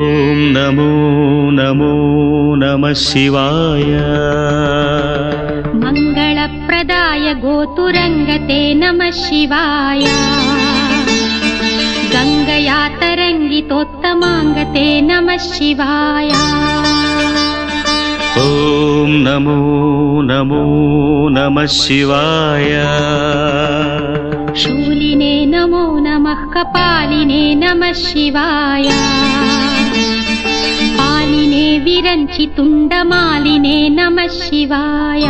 ఓం నమో నమో నమః శివాయ. మంగళప్రదాయ గోతురంగతే నమః శివాయ. గంగయా తరంగితోత్తమాంగతే నమః శివాయ. ఓం నమో నమో నమః శివాయ. శూలినే నమో నమః కపాలినే నమః శివాయ. పాలినే విరంచి తుండమాలినే నమః శివాయ.